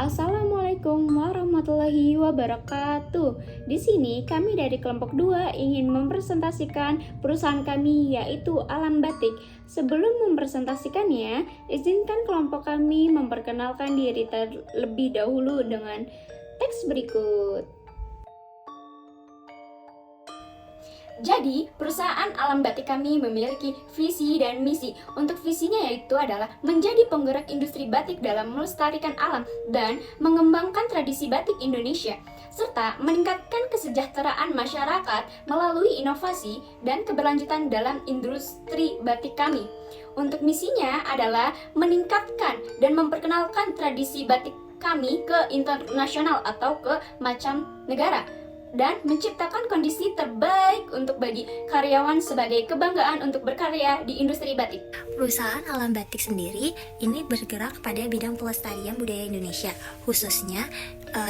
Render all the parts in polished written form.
Assalamualaikum warahmatullahi wabarakatuh. Di sini kami dari kelompok 2 ingin mempresentasikan perusahaan kami yaitu Alam Batik. Sebelum mempresentasikannya, izinkan kelompok kami memperkenalkan diri terlebih dahulu dengan teks berikut. Jadi, perusahaan Alam Batik kami memiliki visi dan misi. Untuk visinya yaitu adalah menjadi penggerak industri batik dalam melestarikan alam dan mengembangkan tradisi batik Indonesia, serta meningkatkan kesejahteraan masyarakat melalui inovasi dan keberlanjutan dalam industri batik kami. Untuk misinya adalah meningkatkan dan memperkenalkan tradisi batik kami ke internasional atau ke macam negara, dan menciptakan kondisi terbaik untuk bagi karyawan sebagai kebanggaan untuk berkarya di industri batik. Perusahaan Alam Batik sendiri ini bergerak pada bidang pelestarian budaya Indonesia, khususnya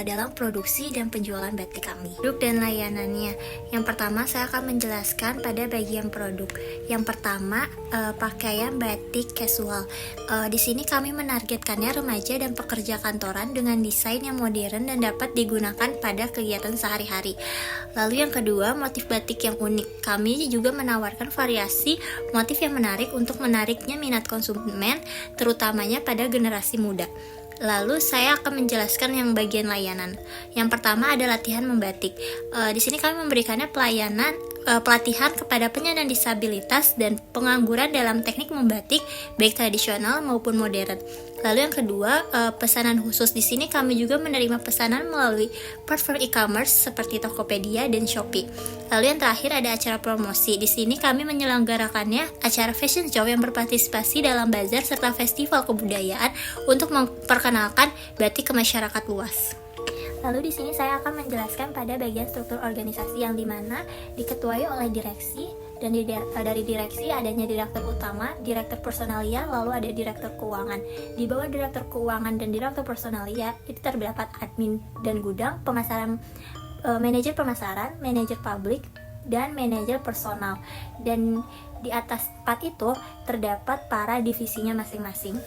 dalam produksi dan penjualan batik kami. Produk dan layanannya. Yang pertama saya akan menjelaskan pada bagian produk. Yang pertama pakaian batik casual. Di sini kami menargetkannya remaja dan pekerja kantoran dengan desain yang modern dan dapat digunakan pada kegiatan sehari-hari. Lalu yang kedua, motif batik yang unik. Kami juga menawarkan variasi motif yang menarik untuk menariknya minat konsumen, terutamanya pada generasi muda. Lalu saya akan menjelaskan yang bagian layanan. Yang pertama ada latihan membatik. Di sini kami memberikannya pelatihan kepada penyandang disabilitas dan pengangguran dalam teknik membatik baik tradisional maupun modern. Lalu yang kedua, pesanan khusus. Di sini kami juga menerima pesanan melalui platform e-commerce seperti Tokopedia dan Shopee. Lalu yang terakhir ada acara promosi. Di sini kami menyelenggarakannya acara fashion show yang berpartisipasi dalam bazar serta festival kebudayaan untuk memperkenalkan batik ke masyarakat luas. Lalu di sini saya akan menjelaskan pada bagian struktur organisasi yang dimana diketuai oleh direksi, dan dari direksi adanya direktur utama, direktur personalia, lalu ada direktur keuangan. Di bawah direktur keuangan dan direktur personalia itu terdapat admin dan gudang, pemasaran, manajer pemasaran, manajer publik, dan manajer personal. Dan di atas 4 itu terdapat para divisinya masing-masing.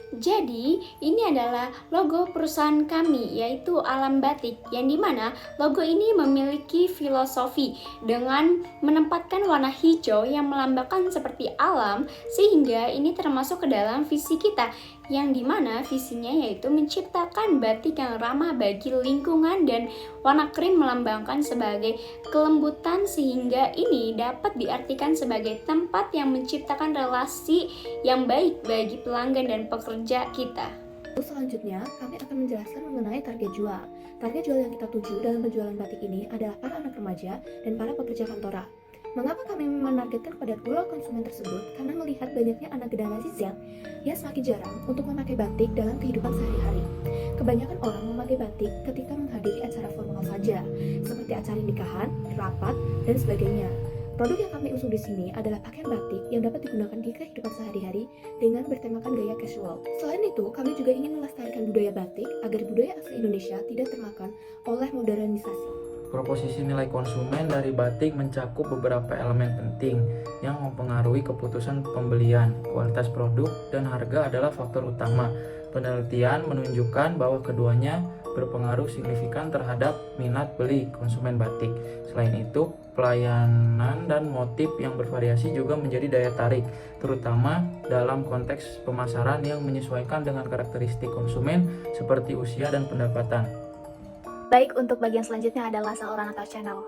Jadi, ini adalah logo perusahaan kami, yaitu Alam Batik, yang dimana logo ini memiliki filosofi dengan menempatkan warna hijau yang melambangkan seperti alam, sehingga ini termasuk ke dalam visi kita, yang dimana visinya yaitu menciptakan batik yang ramah bagi lingkungan, dan warna krim melambangkan sebagai kelembutan, sehingga ini dapat diartikan sebagai tempat yang menciptakan relasi yang baik bagi pelanggan dan pekerja kita. Selanjutnya, kami akan menjelaskan mengenai target jual. Target jual yang kita tuju dalam penjualan batik ini adalah para anak remaja dan para pekerja kantoran. Mengapa kami menargetkan kepada dua konsumen tersebut? Karena melihat banyaknya anak generasi Z yang semakin jarang untuk memakai batik dalam kehidupan sehari-hari. Kebanyakan orang memakai batik ketika menghadiri acara formal saja, seperti acara nikahan, rapat, dan sebagainya. Produk yang kami usung di sini adalah pakaian batik yang dapat digunakan di kehidupan sehari-hari dengan bertemakan gaya casual. Selain itu, kami juga ingin melestarikan budaya batik agar budaya asli Indonesia tidak termakan oleh modernisasi. Proposisi nilai konsumen dari batik mencakup beberapa elemen penting yang mempengaruhi keputusan pembelian. Kualitas produk dan harga adalah faktor utama. Penelitian menunjukkan bahwa keduanya berpengaruh signifikan terhadap minat beli konsumen batik. Selain itu, pelayanan dan motif yang bervariasi juga menjadi daya tarik, terutama dalam konteks pemasaran yang menyesuaikan dengan karakteristik konsumen seperti usia dan pendapatan. Baik, untuk bagian selanjutnya adalah saluran atau channel.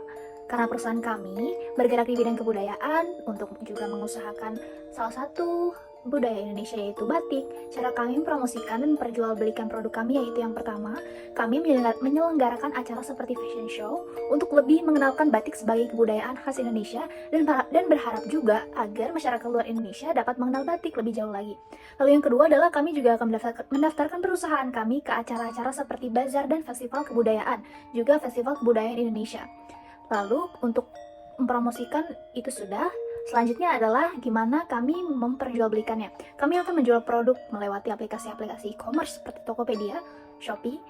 Karena perusahaan kami bergerak di bidang kebudayaan untuk juga mengusahakan salah satu budaya Indonesia yaitu batik, cara kami mempromosikan dan memperjualbelikan produk kami yaitu yang pertama, kami menyelenggarakan acara seperti fashion show untuk lebih mengenalkan batik sebagai kebudayaan khas Indonesia, dan berharap juga agar masyarakat luar Indonesia dapat mengenal batik lebih jauh lagi. Lalu yang kedua adalah kami juga akan mendaftarkan perusahaan kami ke acara-acara seperti bazar dan festival kebudayaan, juga festival kebudayaan Indonesia. Lalu untuk mempromosikan itu sudah. Selanjutnya adalah gimana kami memperjualbelikannya. Kami akan menjual produk melewati aplikasi-aplikasi e-commerce seperti Tokopedia, Shopee,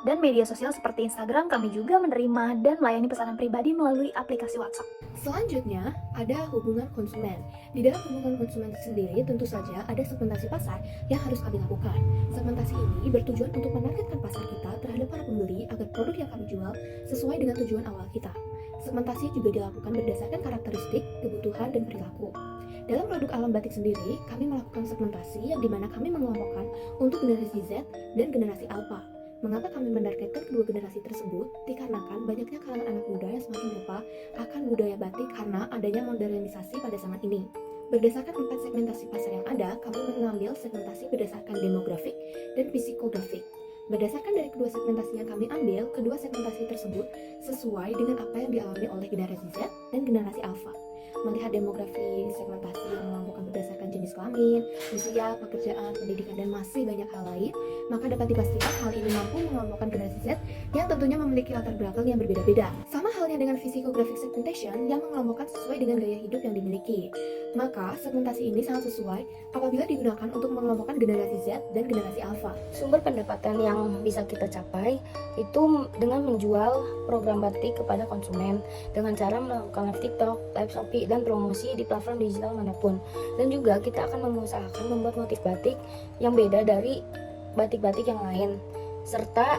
Dan media sosial seperti Instagram kami juga menerima dan melayani pesanan pribadi melalui aplikasi WhatsApp. Selanjutnya, ada hubungan konsumen. Di dalam hubungan konsumen sendiri, tentu saja ada segmentasi pasar yang harus kami lakukan. Segmentasi ini bertujuan untuk menargetkan pasar kita terhadap para pembeli agar produk yang kami jual sesuai dengan tujuan awal kita. Segmentasi juga dilakukan berdasarkan karakteristik, kebutuhan, dan perilaku. Dalam produk alam batik sendiri, kami melakukan segmentasi yang dimana kami mengelompokkan untuk generasi Z dan generasi Alpha. Mengapa kami menargetkan kedua generasi tersebut? Dikarenakan banyaknya kalangan anak muda yang semakin lupa akan budaya batik karena adanya modernisasi pada zaman ini. Berdasarkan 4 segmentasi pasar yang ada, kami mengambil segmentasi berdasarkan demografik dan psikografik. Berdasarkan dari kedua segmentasi yang kami ambil, kedua segmentasi tersebut sesuai dengan apa yang dialami oleh generasi Z dan generasi Alpha. Melihat demografi segmentasi yang mengelompokkan berdasarkan jenis kelamin, usia, pekerjaan, pendidikan, dan masih banyak hal lain, maka dapat dipastikan hal ini mampu mengelompokkan generasi Z yang tentunya memiliki latar belakang yang berbeda-beda. Sama halnya dengan physiographic segmentation yang mengelompokkan sesuai dengan gaya hidup yang dimiliki. Maka segmentasi ini sangat sesuai apabila digunakan untuk mengelompokkan generasi Z dan generasi Alpha. Sumber pendapatan yang bisa kita capai itu dengan menjual program batik kepada konsumen dengan cara melakukan live TikTok, live Shopee, dan promosi di platform digital manapun. Dan juga kita akan mengusahakan membuat motif batik yang beda dari batik-batik yang lain, serta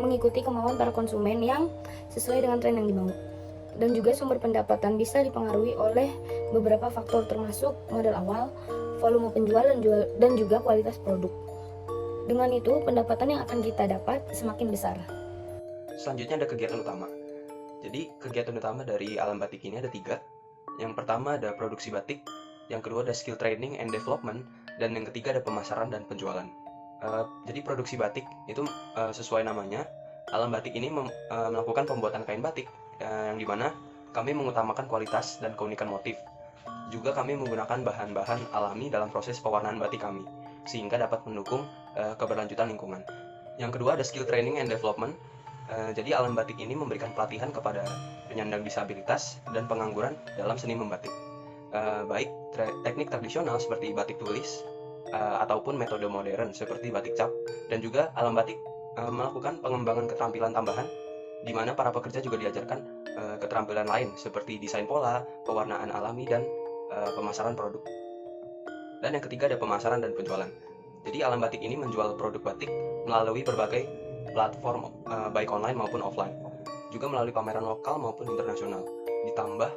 mengikuti kemauan para konsumen yang sesuai dengan tren yang dimau. Dan juga sumber pendapatan bisa dipengaruhi oleh beberapa faktor termasuk modal awal, volume penjualan dan juga kualitas produk. Dengan itu, pendapatan yang akan kita dapat semakin besar. Selanjutnya ada kegiatan utama. Jadi kegiatan utama dari alam batik ini ada 3. Yang pertama ada produksi batik, yang kedua ada skill training and development, dan yang ketiga ada pemasaran dan penjualan. Jadi produksi batik itu sesuai namanya, alam batik ini melakukan pembuatan kain batik, yang dimana kami mengutamakan kualitas dan keunikan motif. Juga kami menggunakan bahan-bahan alami dalam proses pewarnaan batik kami, sehingga dapat mendukung keberlanjutan lingkungan. Yang kedua ada skill training and development. Jadi alam batik ini memberikan pelatihan kepada penyandang disabilitas dan pengangguran dalam seni membatik, baik teknik tradisional seperti batik tulis ataupun metode modern seperti batik cap. Dan juga alam batik melakukan pengembangan keterampilan tambahan, di mana para pekerja juga diajarkan keterampilan lain seperti desain pola, pewarnaan alami, dan pemasaran produk. Dan yang ketiga ada pemasaran dan penjualan. Jadi alam batik ini menjual produk batik melalui berbagai platform baik online maupun offline, juga melalui pameran lokal maupun internasional. Ditambah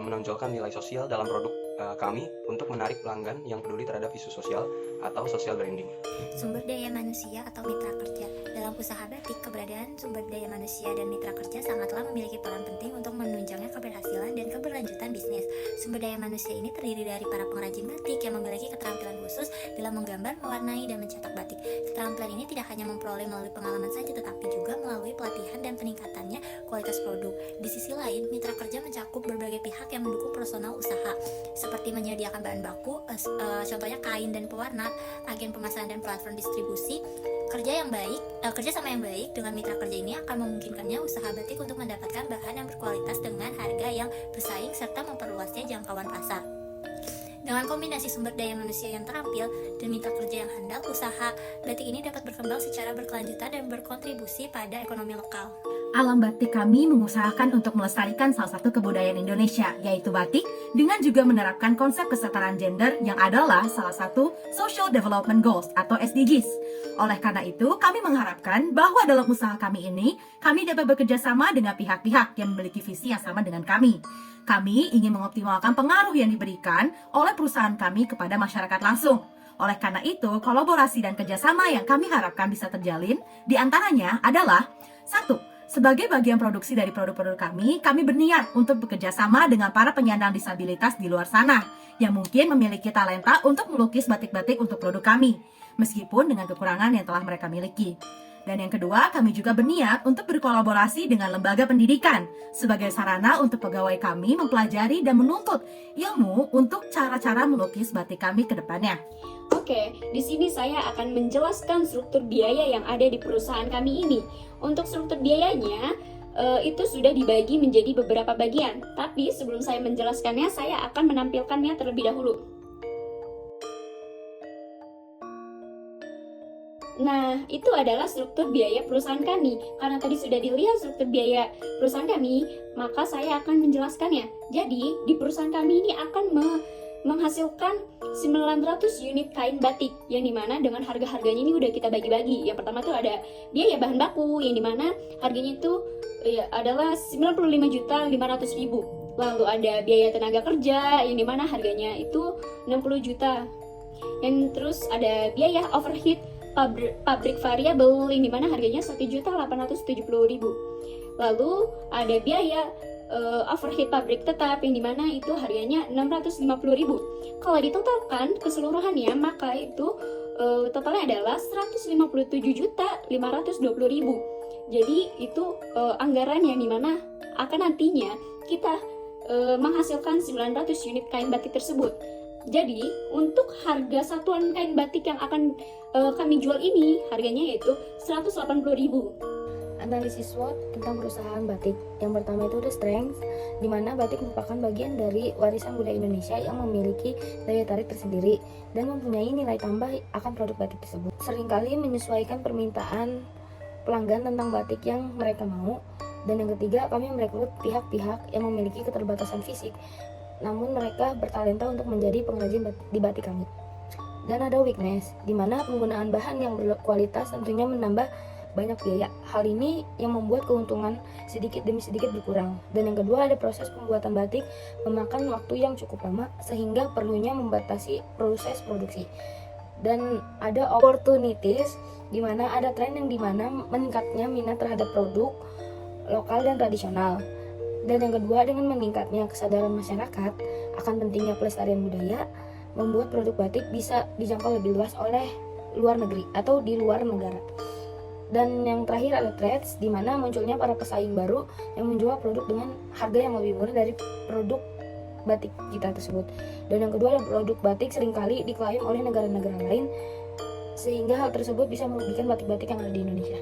menonjolkan nilai sosial dalam produk kami untuk menarik pelanggan yang peduli terhadap isu sosial atau social branding. Sumber daya manusia atau mitra kerja. Dalam usaha batik, keberadaan sumber daya manusia dan mitra kerja sangatlah memiliki peran penting untuk menunjangnya keberhasilan dan keberlanjutan bisnis. Sumber daya manusia ini terdiri dari para pengrajin batik yang memiliki keterampilan khusus dalam menggambar, mewarnai, dan mencetak batik. Keterampilan ini tidak hanya memperoleh melalui pengalaman saja, tetapi juga melalui pelatihan dan peningkatannya kualitas produk. Di sisi lain, mitra kerja mencakup berbagai pihak yang mendukung personal usaha, seperti menyediakan bahan baku, contohnya kain dan pewarna, agen pemasaran dan platform distribusi. Kerjasama yang baik dengan mitra kerja ini akan memungkinkannya usaha batik untuk mendapatkan bahan yang berkualitas dengan harga yang bersaing serta memperluasnya jangkauan pasar. Dengan kombinasi sumber daya manusia yang terampil dan mitra kerja yang handal, usaha batik ini dapat berkembang secara berkelanjutan dan berkontribusi pada ekonomi lokal. Alam batik kami mengusahakan untuk melestarikan salah satu kebudayaan Indonesia, yaitu batik, dengan juga menerapkan konsep kesetaraan gender yang adalah salah satu Social Development Goals atau SDGs. Oleh karena itu, kami mengharapkan bahwa dalam usaha kami ini, kami dapat bekerja sama dengan pihak-pihak yang memiliki visi yang sama dengan kami. Kami ingin mengoptimalkan pengaruh yang diberikan oleh perusahaan kami kepada masyarakat langsung. Oleh karena itu, kolaborasi dan kerjasama yang kami harapkan bisa terjalin, diantaranya adalah 1. Sebagai bagian produksi dari produk-produk kami berniat untuk bekerja sama dengan para penyandang disabilitas di luar sana yang mungkin memiliki talenta untuk melukis batik-batik untuk produk kami, meskipun dengan kekurangan yang telah mereka miliki. Dan yang kedua, kami juga berniat untuk berkolaborasi dengan lembaga pendidikan sebagai sarana untuk pegawai kami mempelajari dan menuntut ilmu untuk cara-cara melukis batik kami ke depannya. Oke, di sini saya akan menjelaskan struktur biaya yang ada di perusahaan kami ini. Untuk struktur biayanya, itu sudah dibagi menjadi beberapa bagian. Tapi sebelum saya menjelaskannya, saya akan menampilkannya terlebih dahulu. Nah, itu adalah struktur biaya perusahaan kami. Karena tadi sudah dilihat struktur biaya perusahaan kami, maka saya akan menjelaskannya. Jadi, di perusahaan kami ini akan menghasilkan 900 unit kain batik, yang dimana dengan harga-harganya ini udah kita bagi-bagi. Yang pertama tuh ada biaya bahan baku, yang dimana harganya itu adalah 95.500.000. Lalu ada biaya tenaga kerja, yang dimana harganya itu 60 juta. Yang terus ada biaya overhead pabrik variabel, yang dimana harganya 1.870.000. Lalu ada biaya overhead pabrik tetap, yang dimana itu harganya 650.000. Kalau ditotalkan keseluruhannya, maka itu totalnya adalah 157.520.000. Jadi itu anggaran yang dimana akan nantinya kita menghasilkan 900 unit kain batik tersebut. Jadi untuk harga satuan kain batik yang akan kami jual ini, harganya yaitu 180.000. Analisis SWOT tentang perusahaan batik. Yang pertama itu the strength, di mana batik merupakan bagian dari warisan budaya Indonesia yang memiliki daya tarik tersendiri dan mempunyai nilai tambah akan produk batik tersebut. Seringkali menyesuaikan permintaan pelanggan tentang batik yang mereka mau. Dan yang ketiga, kami merekrut pihak-pihak yang memiliki keterbatasan fisik, namun mereka bertalenta untuk menjadi pengrajin di batik kami. Dan ada weakness, di mana penggunaan bahan yang berkualitas tentunya menambah banyak biaya. Hal ini yang membuat keuntungan sedikit demi sedikit berkurang. Dan yang kedua, ada proses pembuatan batik memakan waktu yang cukup lama sehingga perlunya membatasi proses produksi. Dan ada opportunities, di mana ada tren yang dimana meningkatnya minat terhadap produk lokal dan tradisional. Dan yang kedua, dengan meningkatnya kesadaran masyarakat akan pentingnya pelestarian budaya, membuat produk batik bisa dijangkau lebih luas oleh luar negeri atau di luar negara. Dan yang terakhir ada threats, di mana munculnya para pesaing baru yang menjual produk dengan harga yang lebih murah dari produk batik kita tersebut. Dan yang kedua, ada produk batik seringkali diklaim oleh negara-negara lain, sehingga hal tersebut bisa merugikan batik-batik yang ada di Indonesia.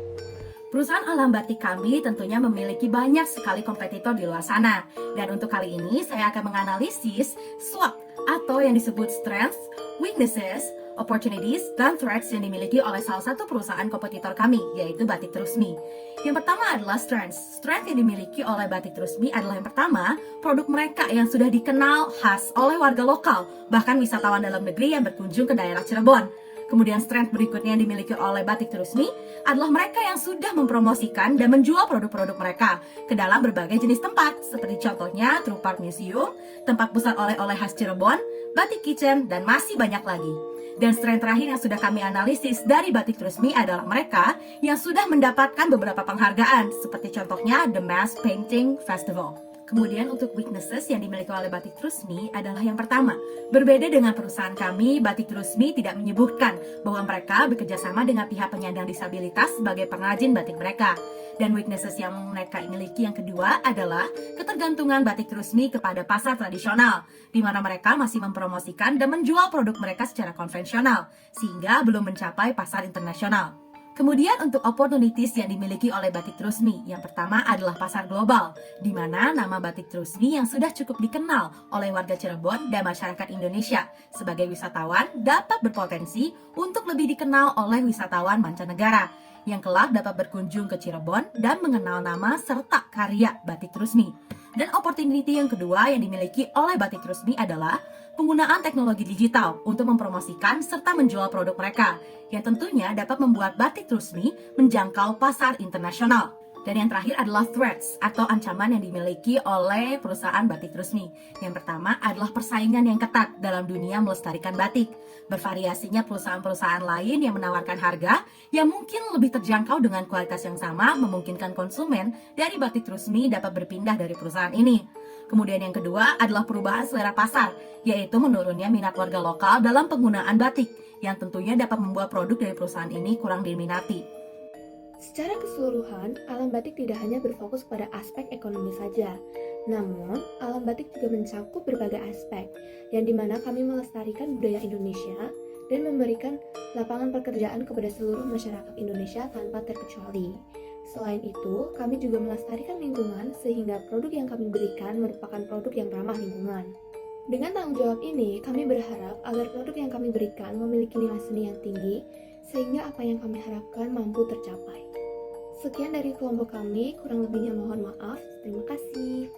Perusahaan Alam Batik kami tentunya memiliki banyak sekali kompetitor di luar sana. Dan untuk kali ini saya akan menganalisis SWOT atau yang disebut strengths, weaknesses, opportunities, dan threats yang dimiliki oleh salah satu perusahaan kompetitor kami, yaitu Batik Trusmi. Yang pertama adalah strengths. Strength yang dimiliki oleh Batik Trusmi adalah yang pertama, produk mereka yang sudah dikenal khas oleh warga lokal, bahkan wisatawan dalam negeri yang berkunjung ke daerah Cirebon. Kemudian strength berikutnya yang dimiliki oleh Batik Trusmi adalah mereka yang sudah mempromosikan dan menjual produk-produk mereka ke dalam berbagai jenis tempat, seperti contohnya True Park Museum, tempat pusat oleh-oleh khas Cirebon, Batik Kitchen, dan masih banyak lagi. Dan strength terakhir yang sudah kami analisis dari Batik Trusmi adalah mereka yang sudah mendapatkan beberapa penghargaan, seperti contohnya The Mass Painting Festival. Kemudian untuk weaknesses yang dimiliki oleh Batik Trusmi adalah yang pertama, berbeda dengan perusahaan kami, Batik Trusmi tidak menyebutkan bahwa mereka bekerja sama dengan pihak penyandang disabilitas sebagai pengrajin batik mereka. Dan weaknesses yang mereka miliki yang kedua adalah ketergantungan Batik Trusmi kepada pasar tradisional, di mana mereka masih mempromosikan dan menjual produk mereka secara konvensional, sehingga belum mencapai pasar internasional. Kemudian untuk opportunities yang dimiliki oleh Batik Trusmi, yang pertama adalah pasar global, di mana nama Batik Trusmi yang sudah cukup dikenal oleh warga Cirebon dan masyarakat Indonesia sebagai wisatawan dapat berpotensi untuk lebih dikenal oleh wisatawan mancanegara yang kelak dapat berkunjung ke Cirebon dan mengenal nama serta karya Batik Trusmi. Dan opportunity yang kedua yang dimiliki oleh Batik Trusmi adalah penggunaan teknologi digital untuk mempromosikan serta menjual produk mereka, yang tentunya dapat membuat Batik Trusmi menjangkau pasar internasional. Dan yang terakhir adalah threats atau ancaman yang dimiliki oleh perusahaan Batik Trusmi. Yang pertama adalah persaingan yang ketat dalam dunia melestarikan batik. Bervariasinya perusahaan-perusahaan lain yang menawarkan harga yang mungkin lebih terjangkau dengan kualitas yang sama memungkinkan konsumen dari Batik Trusmi dapat berpindah dari perusahaan ini. Kemudian yang kedua adalah perubahan selera pasar, yaitu menurunnya minat warga lokal dalam penggunaan batik, yang tentunya dapat membuat produk dari perusahaan ini kurang diminati. Secara keseluruhan, Alam Batik tidak hanya berfokus pada aspek ekonomi saja, namun Alam Batik juga mencakup berbagai aspek, yang dimana kami melestarikan budaya Indonesia dan memberikan lapangan pekerjaan kepada seluruh masyarakat Indonesia tanpa terkecuali. Selain itu, kami juga melestarikan lingkungan sehingga produk yang kami berikan merupakan produk yang ramah lingkungan. Dengan tanggung jawab ini, kami berharap agar produk yang kami berikan memiliki nilai seni yang tinggi, sehingga apa yang kami harapkan mampu tercapai. Sekian dari kelompok kami, kurang lebihnya mohon maaf. Terima kasih.